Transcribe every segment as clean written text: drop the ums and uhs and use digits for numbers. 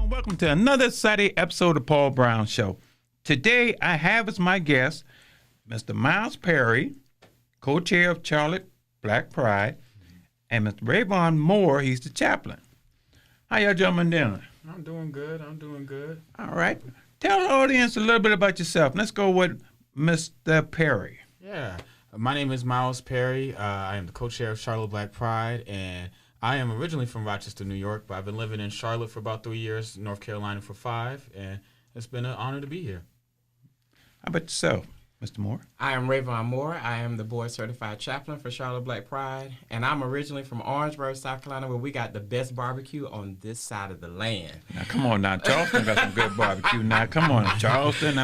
Welcome to another Saturday episode of Paul Brown Show. Today I have as my guest Mr. Miles Perry, co-chair of Charlotte Black Pride, and Mr. Rayvon Moore, he's the chaplain. How y'all gentlemen doing? I'm doing good. All right. Tell the audience a little bit about yourself. Let's go with Mr. Perry. Yeah. My name is Miles Perry. I am the co-chair of Charlotte Black Pride, and I am originally from Rochester, New York, but I've been living in Charlotte for about 3 years, North Carolina for 5, and it's been an honor to be here. How about yourself, Mr. Moore? I am Rayvon Moore. I am the board certified chaplain for Charlotte Black Pride, and I'm originally from Orangeburg, South Carolina, where we got the best barbecue on this side of the land. Now, come on now. Charleston got some good barbecue. Now, come on. Charleston,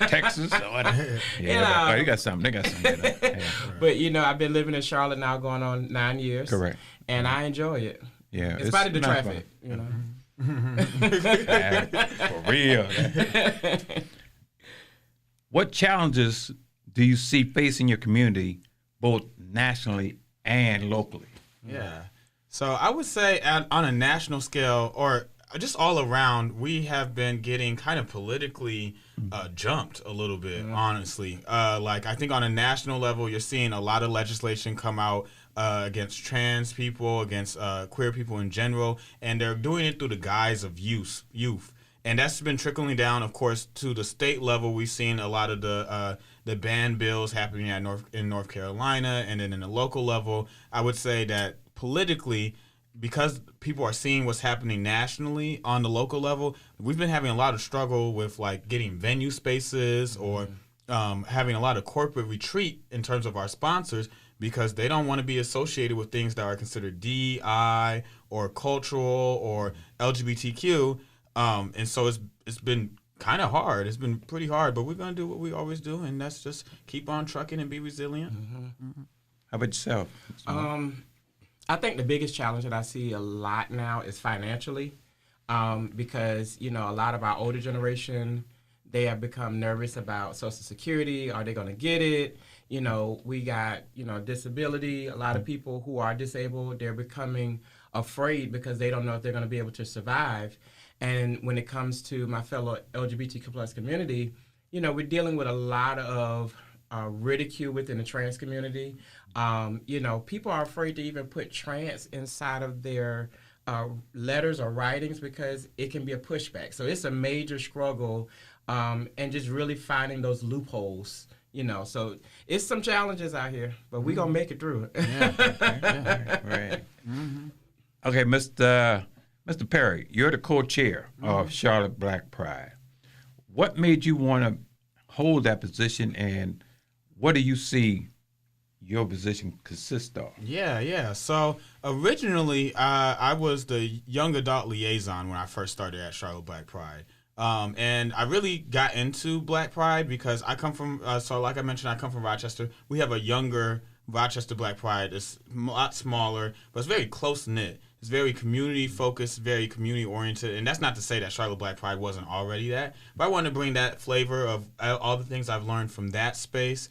Texas. Yeah, you got something. They got something. Yeah. But, I've been living in Charlotte now going on 9 years. Correct. And I enjoy it. Yeah. In spite of the traffic, For real. What challenges do you see facing your community, both nationally and locally? Yeah. So I would say on a national scale, or just all around, we have been getting kind of politically jumped a little bit, honestly. I think on a national level, you're seeing a lot of legislation come out against trans people, against queer people in general, and they're doing it through the guise of youth. And that's been trickling down, of course, to the state level. We've seen a lot of the ban bills happening in North Carolina, and then in the local level, I would say that politically, because people are seeing what's happening nationally on the local level, we've been having a lot of struggle with getting venue spaces or having a lot of corporate retreat in terms of our sponsors, because they don't want to be associated with things that are considered DEI or cultural or LGBTQ. And so it's been kind of hard. It's been pretty hard, but we're going to do what we always do, and that's just keep on trucking and be resilient. Mm-hmm. How about yourself? I think the biggest challenge that I see a lot now is financially, because, a lot of our older generation, they have become nervous about Social Security. Are they going to get it? We got, disability. A lot of people who are disabled, they're becoming afraid because they don't know if they're going to be able to survive. And when it comes to my fellow LGBTQ plus community, we're dealing with a lot of ridicule within the trans community. People are afraid to even put trans inside of their letters or writings because it can be a pushback. So it's a major struggle, and just really finding those loopholes. So it's some challenges out here, but we're going to make it through. Yeah, okay. Right. Mm-hmm. Okay, Mr. Perry, you're the co-chair of Charlotte Black Pride. What made you want to hold that position, and what do you see your position consist of? Yeah. So originally, I was the young adult liaison when I first started at Charlotte Black Pride. And I really got into Black Pride because I come from, like I mentioned, I come from Rochester. We have a younger Rochester Black Pride. It's a lot smaller, but it's very close-knit. It's very community-focused, very community-oriented. And that's not to say that Charlotte Black Pride wasn't already that, but I wanted to bring that flavor of all the things I've learned from that space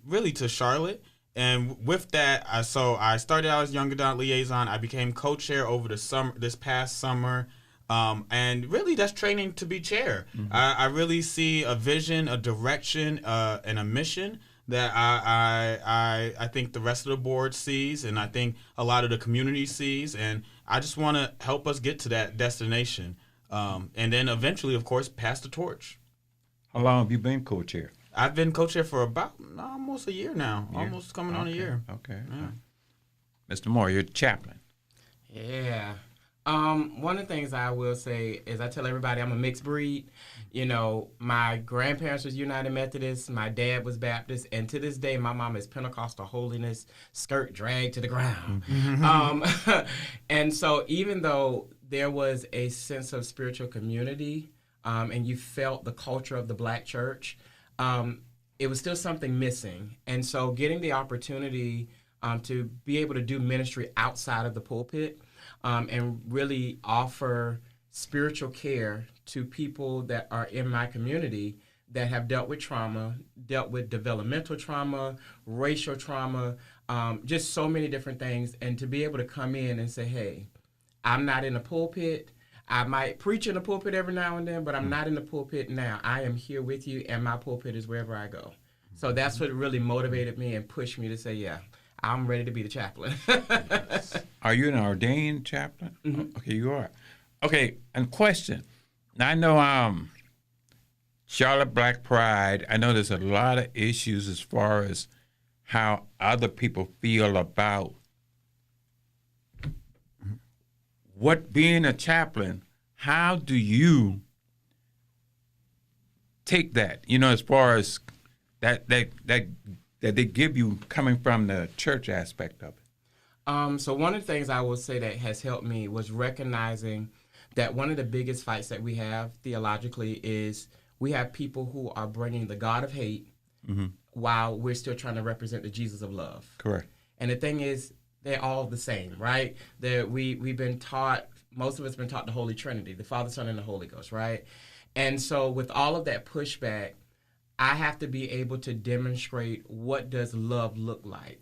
really to Charlotte. And with that, I started out as young adult liaison. I became co-chair over this past summer. And really, that's training to be chair. Mm-hmm. I really see a vision, a direction, and a mission that I think the rest of the board sees, and I think a lot of the community sees, and I just want to help us get to that destination, and then eventually, of course, pass the torch. How long have you been co-chair? I've been co-chair for about almost a year now. Almost coming on a year. Okay. Yeah. Mr. Moore, you're chaplain. Yeah. One of the things I will say is I tell everybody I'm a mixed breed. You know, my grandparents was United Methodist, my dad was Baptist, and to this day, my mom is Pentecostal holiness, skirt dragged to the ground. And so even though there was a sense of spiritual community, and you felt the culture of the Black church, it was still something missing. And so getting the opportunity to be able to do ministry outside of the pulpit and really offer spiritual care to people that are in my community that have dealt with trauma, dealt with developmental trauma, racial trauma, just so many different things. And to be able to come in and say, hey, I'm not in the pulpit. I might preach in the pulpit every now and then, but I'm not in the pulpit now. I am here with you, and my pulpit is wherever I go. So that's what really motivated me and pushed me to say, yeah, I'm ready to be the chaplain. Are you an ordained chaplain? Mm-hmm. Okay, you are. Okay, and question. Now, I know Charlotte Black Pride, I know there's a lot of issues as far as how other people feel about what being a chaplain. How do you take that, as far as that they give you coming from the church aspect of it? So one of the things I will say that has helped me was recognizing that one of the biggest fights that we have theologically is we have people who are bringing the God of hate while we're still trying to represent the Jesus of love. Correct. And the thing is, they're all the same, right? We've been taught, most of us been taught the Holy Trinity, the Father, Son, and the Holy Ghost, right? And so with all of that pushback, I have to be able to demonstrate what does love look like.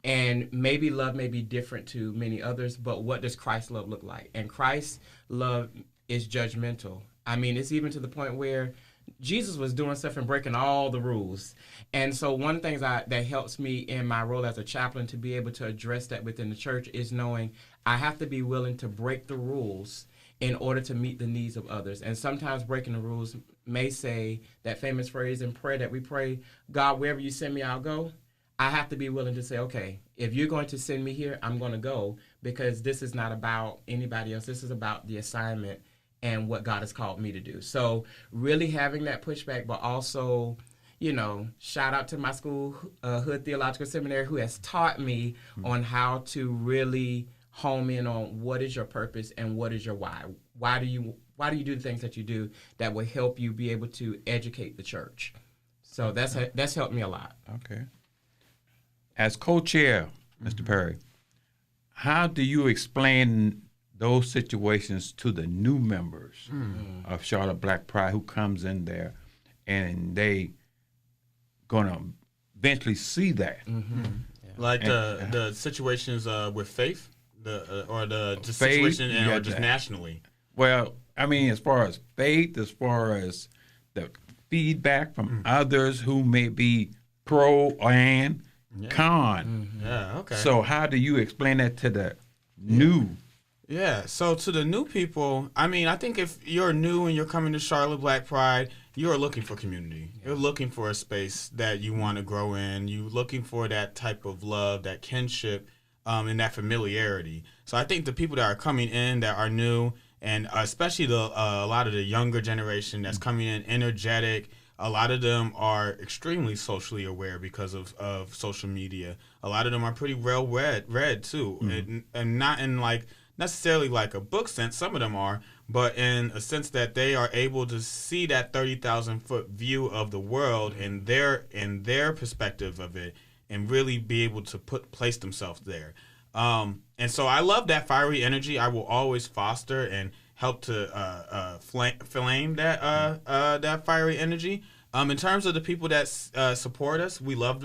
And maybe love may be different to many others, but what does Christ's love look like? And Christ's love is judgmental. I mean, it's even to the point where Jesus was doing stuff and breaking all the rules. And so one of the things that helps me in my role as a chaplain to be able to address that within the church is knowing I have to be willing to break the rules in order to meet the needs of others. And sometimes breaking the rules may say that famous phrase in prayer that we pray, God, wherever you send me, I'll go. I have to be willing to say, okay, if you're going to send me here, I'm going to go, because this is not about anybody else. This is about the assignment and what God has called me to do. So really having that pushback, but also, shout out to my school, Hood Theological Seminary, who has taught me on how to really home in on what is your purpose and what is your why. Why do you do the things that you do that will help you be able to educate the church? So that's helped me a lot. Okay. As co-chair, Mr. Perry, how do you explain those situations to the new members of Charlotte Black Pride who comes in there and they going to eventually see that? Mm-hmm. Yeah. Like the situations with faith, or the situation or just nationally? Well, I mean, as far as faith, as far as the feedback from others who may be pro and con. Yeah, okay. So how do you explain that to the new? Yeah, so to the new people, I mean, I think if you're new and you're coming to Charlotte Black Pride, you're looking for community. You're looking for a space that you want to grow in. You're looking for that type of love, that kinship, and that familiarity. So I think the people that are coming in that are new, and especially a lot of the younger generation that's coming in energetic, a lot of them are extremely socially aware because of social media. A lot of them are pretty well read too, and not in like necessarily like a book sense. Some of them are, but in a sense that they are able to see that 30,000-foot view of the world and their perspective of it, and really be able to place themselves there. And so I love that fiery energy. I will always foster and help to flame that fiery energy. In terms of the people that support us, we love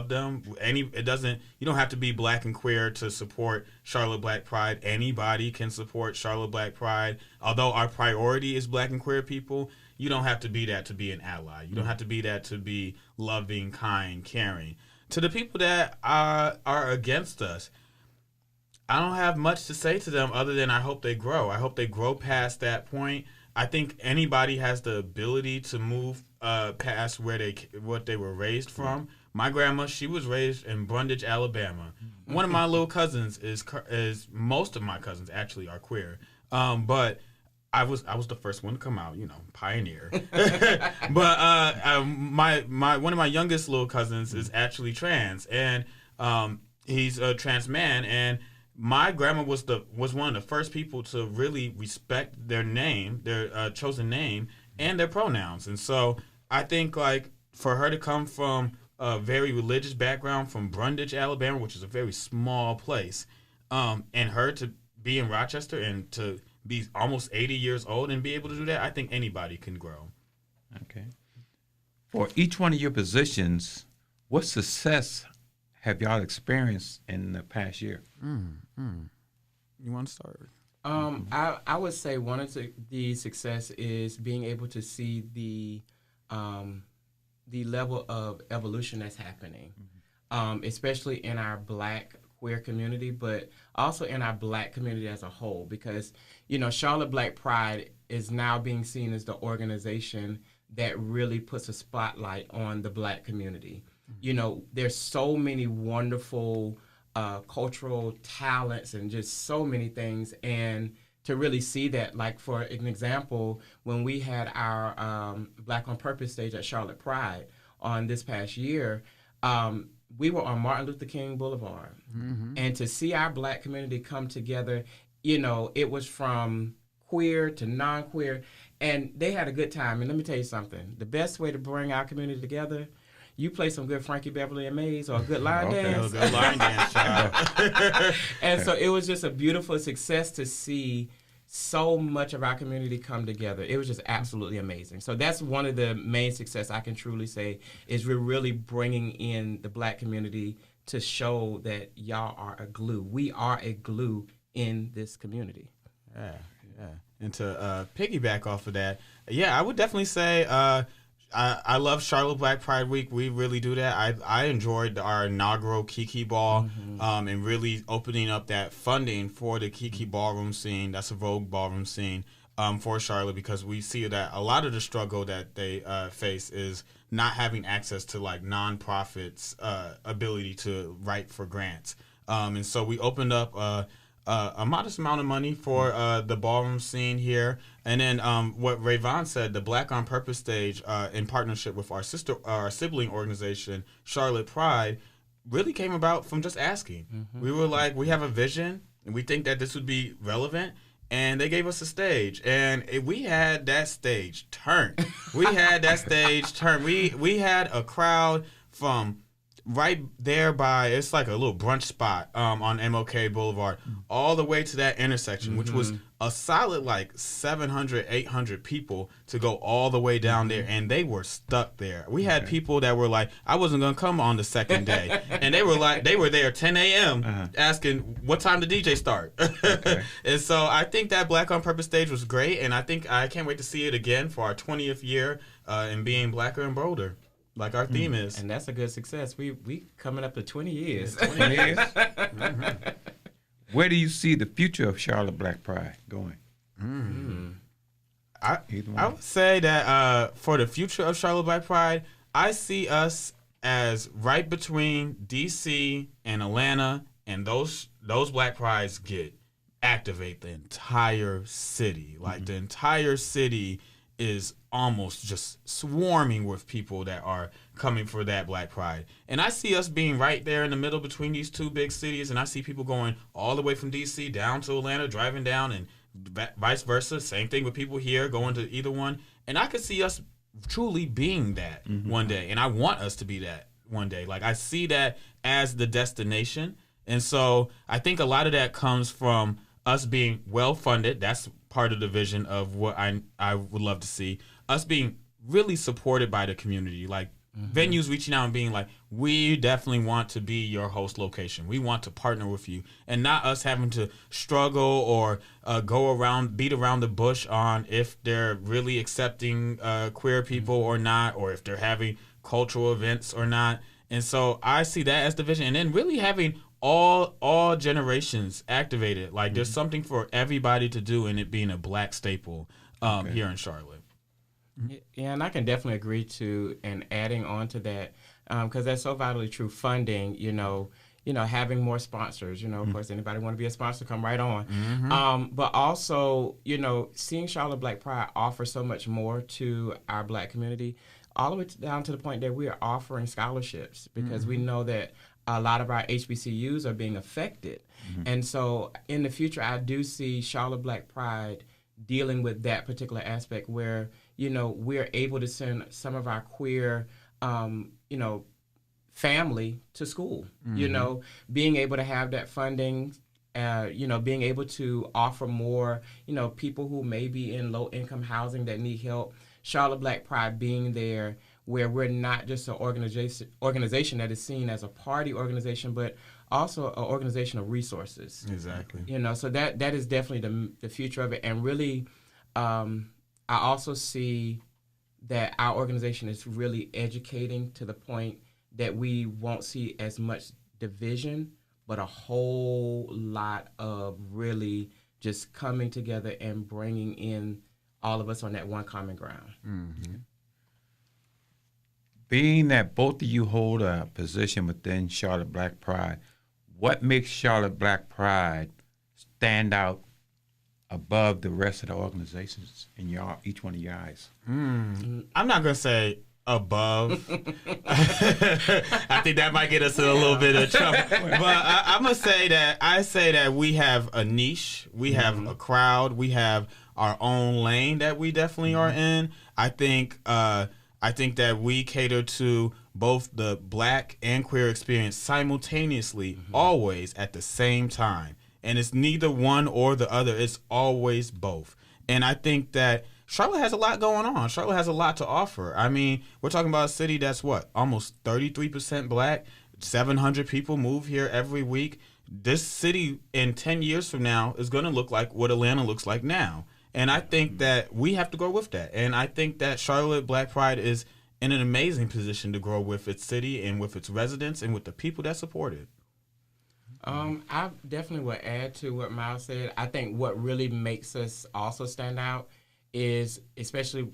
them. You don't have to be Black and queer to support Charlotte Black Pride. Anybody can support Charlotte Black Pride. Although our priority is Black and queer people, you don't have to be that to be an ally. You don't have to be that to be loving, kind, caring. To the people that are against us, I don't have much to say to them other than I hope they grow. I hope they grow past that point. I think anybody has the ability to move past what they were raised from. My grandma, she was raised in Brundage, Alabama. One of my little cousins is most of my cousins actually are queer. But I was the first one to come out, pioneer. But one of my youngest little cousins is actually trans, and he's a trans man. And my grandma was one of the first people to really respect their name, their chosen name, and their pronouns. And so I think like for her to come from a very religious background from Brundage, Alabama, which is a very small place, and her to be in Rochester and to be almost 80 years old and be able to do that, I think anybody can grow. Okay. For each one of your positions, what success have y'all experienced in the past year? You want to start? I would say one of the success is being able to see the level of evolution that's happening, especially in our Black queer community, but also in our Black community as a whole, because Charlotte Black Pride is now being seen as the organization that really puts a spotlight on the Black community. There's so many wonderful cultural talents and just so many things, and to really see that, like for an example, when we had our Black on Purpose stage at Charlotte Pride on this past year, we were on Martin Luther King Boulevard. And to see our Black community come together, it was from queer to non-queer, and they had a good time. And let me tell you something, the best way to bring our community together, you play some good Frankie Beverly and Mays or a good line dance. Good line dance, child. And so it was just a beautiful success to see so much of our community come together. It was just absolutely amazing. So that's one of the main success I can truly say is we're really bringing in the Black community to show that y'all are a glue. We are a glue in this community. Yeah. And to piggyback off of that, I would definitely say I love Charlotte Black Pride Week. We really do that. I enjoyed our inaugural Kiki Ball and really opening up that funding for the Kiki Ballroom scene. That's a Vogue ballroom scene for Charlotte, because we see that a lot of the struggle that they face is not having access to like nonprofits' ability to write for grants. And so we opened up a modest amount of money for the ballroom scene here. And then what Rayvon said, the Black on Purpose stage in partnership with our sibling organization, Charlotte Pride, really came about from just asking. We were like, we have a vision, and we think that this would be relevant. And they gave us a stage, and we had that stage turned. We had a crowd from right there by, it's like a little brunch spot on MLK Boulevard, all the way to that intersection, which was a solid like 700, 800 people to go all the way down there, and they were stuck there. We had people that were like, I wasn't going to come on the second day, and they were there 10 a.m. asking, what time the DJ start? And so I think that Black on Purpose stage was great, and I can't wait to see it again for our 20th year and being blacker and bolder, like our theme is. And that's a good success. We coming up to 20 years. 20 years. Where do you see the future of Charlotte Black Pride going? I would say that for the future of Charlotte Black Pride, I see us as right between DC and Atlanta, and those Black Prides activate the entire city. Like the entire city is almost just swarming with people that are coming for that Black Pride. And I see us being right there in the middle between these two big cities, and I see people going all the way from D.C. down to Atlanta, driving down, and vice versa. Same thing with people here going to either one. And I could see us truly being that one day, and I want us to be that one day. Like, I see that as the destination. And so I think a lot of that comes from us being well-funded. That's part of the vision of what I would love to see. Us being really supported by the community, like venues reaching out and being like, we definitely want to be your host location. We want to partner with you, and not us having to struggle or beat around the bush on if they're really accepting queer people or not, or if they're having cultural events or not. And so I see that as the vision, and then really having all generations activated. Like there's something for everybody to do, and it being a Black staple here in Charlotte. Yeah, and I can definitely agree to and adding on to that because that's so vitally true. Funding, having more sponsors. Of course, anybody want to be a sponsor, come right on. But also, seeing Charlotte Black Pride offer so much more to our Black community, all the way down to the point that we are offering scholarships because we know that a lot of our HBCUs are being affected. And so in the future, I do see Charlotte Black Pride dealing with that particular aspect where, we're able to send some of our queer, family to school, being able to have that funding, being able to offer more, people who may be in low-income housing that need help. Charlotte Black Pride being there where we're not just an organization that is seen as a party organization, but also an organization of resources. Exactly. So that is definitely the future of it. And really, I also see that our organization is really educating to the point that we won't see as much division, but a whole lot of really just coming together and bringing in all of us on that one common ground. Being that both of you hold a position within Charlotte Black Pride, what makes Charlotte Black Pride stand out above the rest of the organizations in each one of your eyes? I'm not going to say above. I think that might get us in a little bit of trouble. But I'm going to say that we have a niche, we have a crowd, we have our own lane that we definitely are in. I think that we cater to both the Black and queer experience simultaneously, always at the same time. And it's neither one or the other. It's always both. And I think that Charlotte has a lot going on. Charlotte has a lot to offer. I mean, we're talking about a city that's almost 33% Black. 700 people move here every week. This city in 10 years from now is going to look like what Atlanta looks like now. And I think that we have to grow with that. And I think that Charlotte Black Pride is in an amazing position to grow with its city and with its residents and with the people that support it. I definitely would add to what Miles said. I think what really makes us also stand out is especially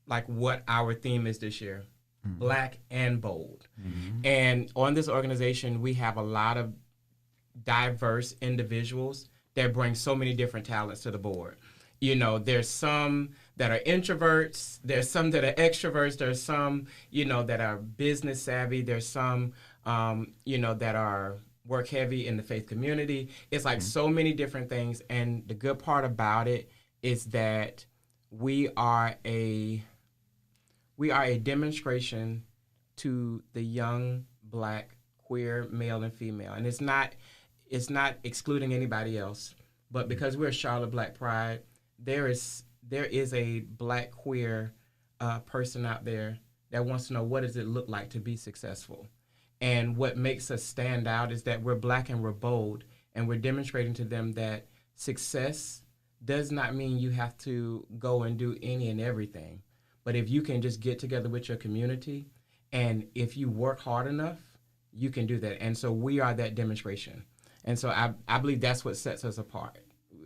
like what our theme is this year, Black and bold. And on this organization, we have a lot of diverse individuals that bring so many different talents to the board. There's some that are introverts, there's some that are extroverts, there's some, that are business savvy, there's some, that are work heavy in the faith community. It's like so many different things. And the good part about it is that we are a demonstration to the young Black queer male and female. And it's not excluding anybody else, but because we're Charlotte Black Pride, there is a Black queer person out there that wants to know what does it look like to be successful. And what makes us stand out is that we're Black and we're bold, and we're demonstrating to them that success does not mean you have to go and do any and everything. But if you can just get together with your community, and if you work hard enough, you can do that. And so we are that demonstration. And so I believe that's what sets us apart.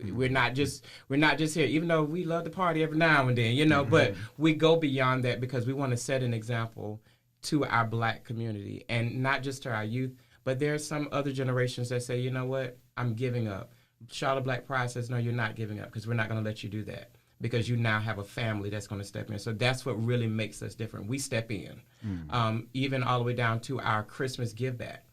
We're not just here, even though we love to party every now and then, but we go beyond that because we want to set an example to our Black community, and not just to our youth, but there are some other generations that say, you know what, I'm giving up. Charlotte Black Pride says, no, you're not giving up, because we're not going to let you do that, because you now have a family that's going to step in. So that's what really makes us different. We step in, even all the way down to our Christmas give back.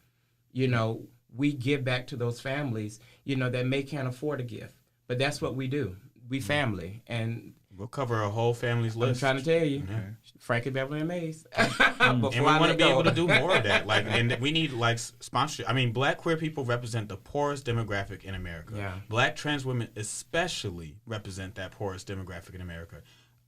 We give back to those families, that may can't afford a gift, but that's what we do. We family, and we'll cover a whole family's list. I'm trying to tell you, Frankie, Beverly, and Mays. And we want to be able to do more of that. And we need sponsorship. I mean, Black queer people represent the poorest demographic in America. Yeah. Black trans women especially represent that poorest demographic in America.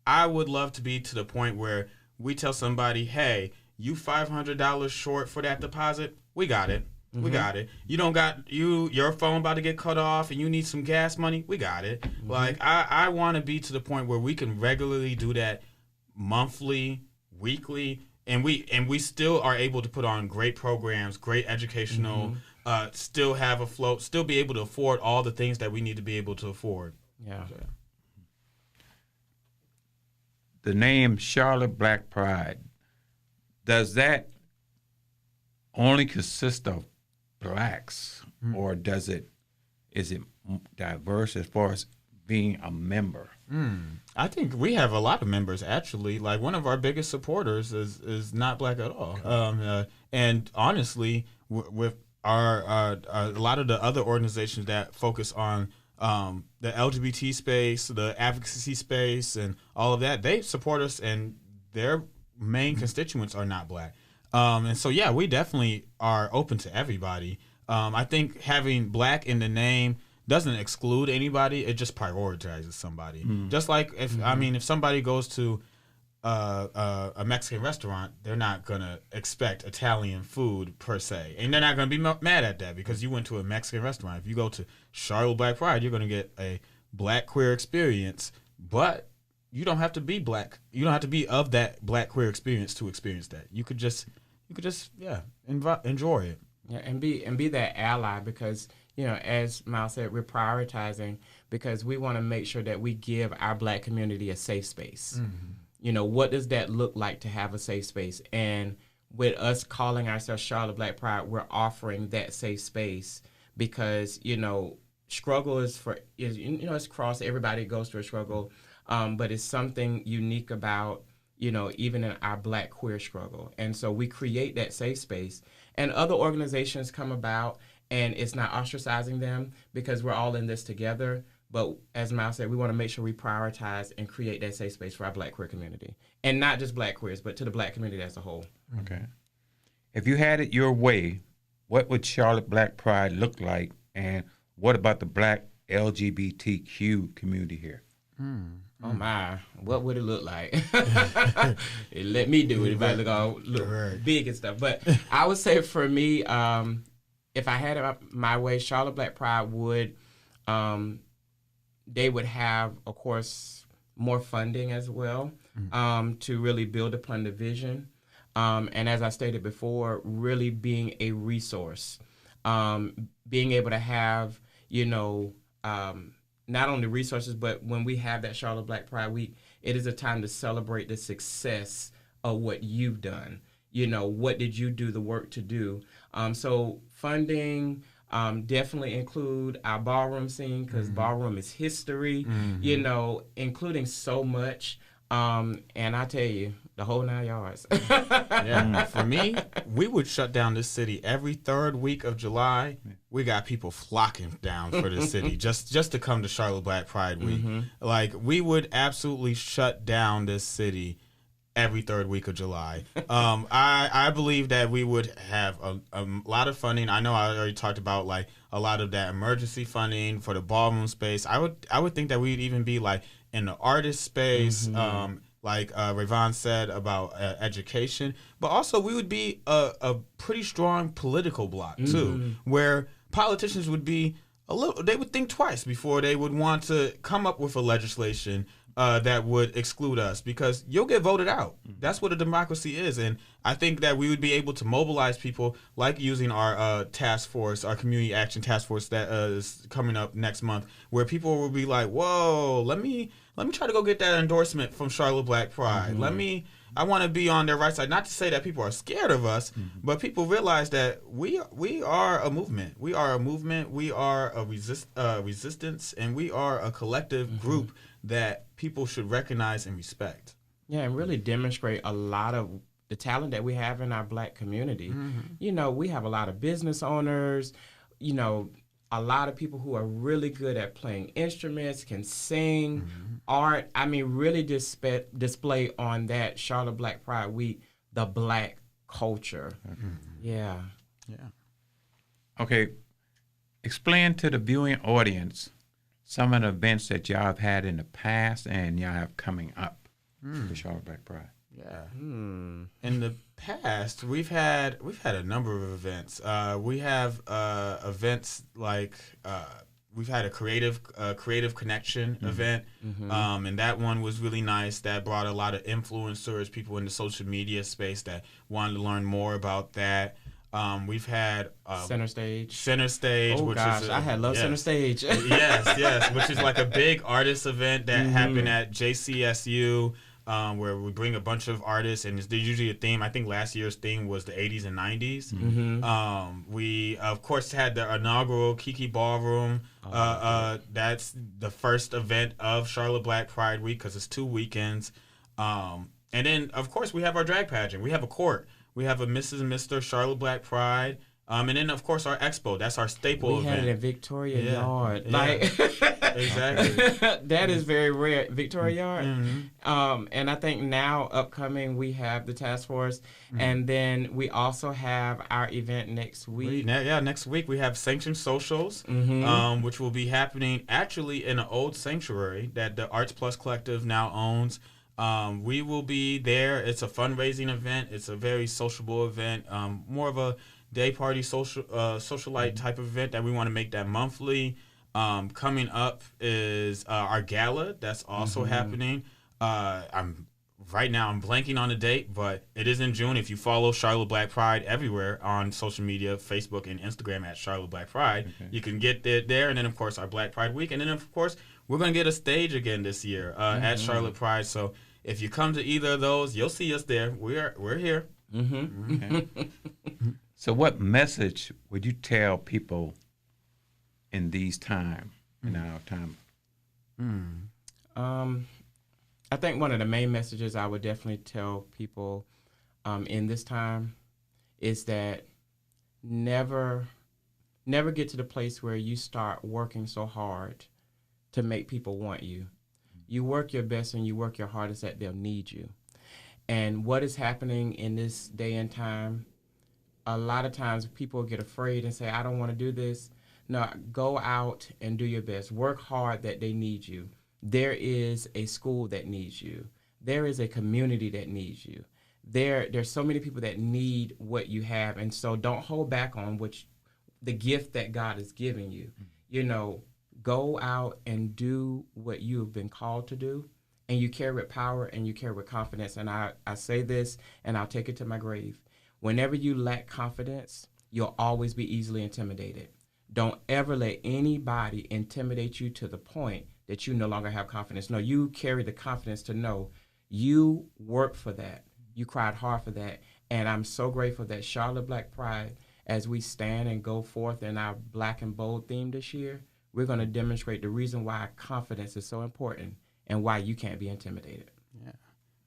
I would love to be to the point where we tell somebody, hey, you $500 short for that deposit, we got it. We got it. You don't got your phone about to get cut off and you need some gas money, we got it. I want to be to the point where we can regularly do that monthly, weekly, and we still are able to put on great programs, great educational, still have a float, still be able to afford all the things that we need to be able to afford. Yeah. the name Charlotte Black Pride, does that only consist of blacks, or is it diverse as far as being a member? I think we have a lot of members, actually. Like, one of our biggest supporters is not black at all. And honestly, with our a lot of the other organizations that focus on the LGBT space, the advocacy space, and all of that, they support us, and their main constituents are not black. And so, yeah, we definitely are open to everybody. I think having black in the name doesn't exclude anybody. It just prioritizes somebody. Just like if somebody goes to a Mexican restaurant, they're not going to expect Italian food per se. And they're not going to be mad at that because you went to a Mexican restaurant. If you go to Charlotte Black Pride, you're going to get a black queer experience, but you don't have to be black. You don't have to be of that black queer experience to experience that. You could just enjoy it. Yeah, and be that ally, because, as Miles said, we're prioritizing because we want to make sure that we give our black community a safe space. What does that look like to have a safe space? And with us calling ourselves Charlotte Black Pride, we're offering that safe space because, struggle is it's cross. Everybody goes through a struggle, but it's something unique about, even in our black queer struggle. And so we create that safe space, and other organizations come about, and it's not ostracizing them because we're all in this together. But as Miles said, we want to make sure we prioritize and create that safe space for our black queer community. And not just black queers, but to the black community as a whole. Okay. If you had it your way, what would Charlotte Black Pride look like? And what about the black LGBTQ community here? Oh my, what would it look like? Let me do it if I look big and stuff. But I would say for me, if I had it my way, Charlotte Black Pride would, they would have, of course, more funding as well, to really build upon the vision. And as I stated before, really being a resource, being able to have, not only resources, but when we have that Charlotte Black Pride Week, it is a time to celebrate the success of what you've done. What did you do the work to do? So funding, definitely include our ballroom scene, because ballroom is history, including so much. And I tell you, the whole 9 yards. Yeah, for me, we would shut down this city every third week of July. We got people flocking down for the city just to come to Charlotte Black Pride Week. Like, we would absolutely shut down this city every third week of July. I believe that we would have a lot of funding. I know I already talked about like a lot of that emergency funding for the ballroom space. I would think that we'd even be like in the artist space, like Rayvon said about education, but also we would be a pretty strong political bloc too, where politicians would be they would think twice before they would want to come up with a legislation that would exclude us, because you'll get voted out. That's what a democracy is. And I think that we would be able to mobilize people, like using our task force, our community action task force that is coming up next month, where people will be like, whoa, let me try to go get that endorsement from Charlotte Black Pride. I want to be on their right side. Not to say that people are scared of us, but people realize that we are a movement. We are a movement. We are a resistance, and we are a collective group that people should recognize and respect. Yeah, and really demonstrate a lot of the talent that we have in our black community. We have a lot of business owners, a lot of people who are really good at playing instruments, can sing, art. I mean, really display on that Charlotte Black Pride Week the black culture. Yeah. Okay, explain to the viewing audience some of the events that y'all have had in the past and y'all have coming up for Charlotte Black Pride. Yeah. In the past, we've had a number of events. We have events like we've had a creative connection event, and that one was really nice. That brought a lot of influencers, people in the social media space that wanted to learn more about that. We've had Center Stage. Oh, which is I had loved Center Stage. yes, which is like a big artist event that happened at JCSU. where we bring a bunch of artists, and there's usually a theme. I think last year's theme was the 80s and 90s. We, of course, had the inaugural Kiki Ballroom. That's the first event of Charlotte Black Pride Week because it's 2 weekends. And then, of course, we have our drag pageant. We have a court. We have a Mrs. and Mr. Charlotte Black Pride. And then, of course, our expo. That's our staple event. We had it at Victoria Yard. Yeah. Like, exactly. That is very rare. Victoria Yard. Mm-hmm. And I think now, upcoming, we have the task force. And then we also have our event next week. Next week we have Sanctioned Socials, which will be happening actually in an old sanctuary that the Arts Plus Collective now owns. We will be there. It's a fundraising event. It's a very sociable event, more of a day party socialite type of event that we want to make that monthly. Coming up is our gala that's also happening. Right now I'm blanking on the date, but it is in June. If you follow Charlotte Black Pride everywhere on social media, Facebook and Instagram at Charlotte Black Pride, you can get there. And then, of course, our Black Pride Week. And then, of course, we're going to get a stage again this year at Charlotte Pride. So if you come to either of those, you'll see us there. We're here. Okay. So what message would you tell people in these times, in our time? I think one of the main messages I would definitely tell people in this time is that never get to the place where you start working so hard to make people want you. You work your best and you work your hardest that they'll need you. And what is happening in this day and time, a lot of times people get afraid and say, I don't want to do this. No, go out and do your best. Work hard that they need you. There is a school that needs you. There is a community that needs you. There's so many people that need what you have. And so don't hold back on the gift that God is giving you. You know, go out and do what you have been called to do. And you carry with power and you carry with confidence. And I say this and I'll take it to my grave. Whenever you lack confidence, you'll always be easily intimidated. Don't ever let anybody intimidate you to the point that you no longer have confidence. No, you carry the confidence to know you worked for that. You cried hard for that. And I'm so grateful that Charlotte Black Pride, as we stand and go forth in our Black and Bold theme this year, we're going to demonstrate the reason why confidence is so important and why you can't be intimidated.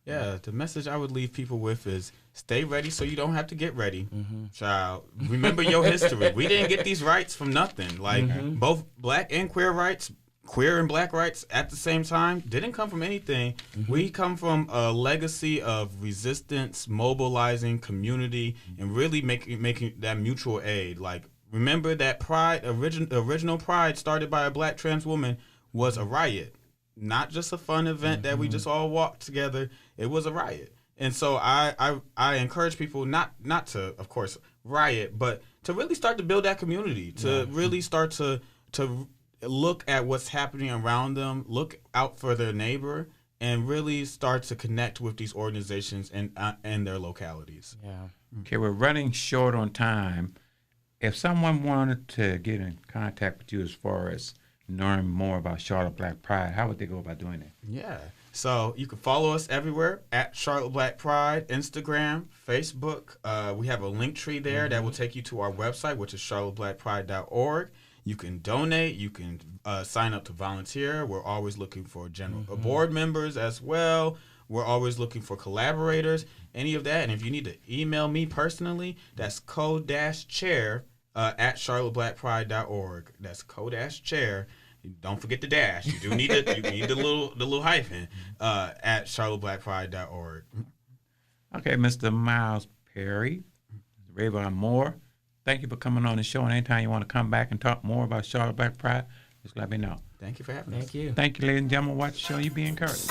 Yeah, the message I would leave people with is stay ready so you don't have to get ready. Child, remember your history. We didn't get these rights from nothing. Like both black and queer rights, queer and black rights at the same time didn't come from anything. We come from a legacy of resistance, mobilizing community, and really making that mutual aid. Like, remember that Pride, original Pride started by a black trans woman was a riot. Not just a fun event that we just all walked together. It was a riot. And so I encourage people not to, of course, riot, but to really start to build that community, to really start to look at what's happening around them, look out for their neighbor, and really start to connect with these organizations and their localities. Yeah. Okay, we're running short on time. If someone wanted to get in contact with you as far as knowing more about Charlotte Black Pride, how would they go about doing it? Yeah. So you can follow us everywhere at Charlotte Black Pride, Instagram, Facebook. We have a link tree there that will take you to our website, which is charlotteblackpride.org. You can donate. You can sign up to volunteer. We're always looking for general board members as well. We're always looking for collaborators, any of that. And if you need to email me personally, that's co-chair at charlotteblackpride.org. That's co-chair. Don't forget the dash. You do need it. You need the little hyphen at charlotteblackpride.org. Okay, Mr. Miles Perry, Rayvon Moore, thank you for coming on the show. And anytime you want to come back and talk more about Charlotte Black Pride, just let me know. Thank you for having us. Thank you. Thank you, ladies and gentlemen. Watch the show. You be encouraged.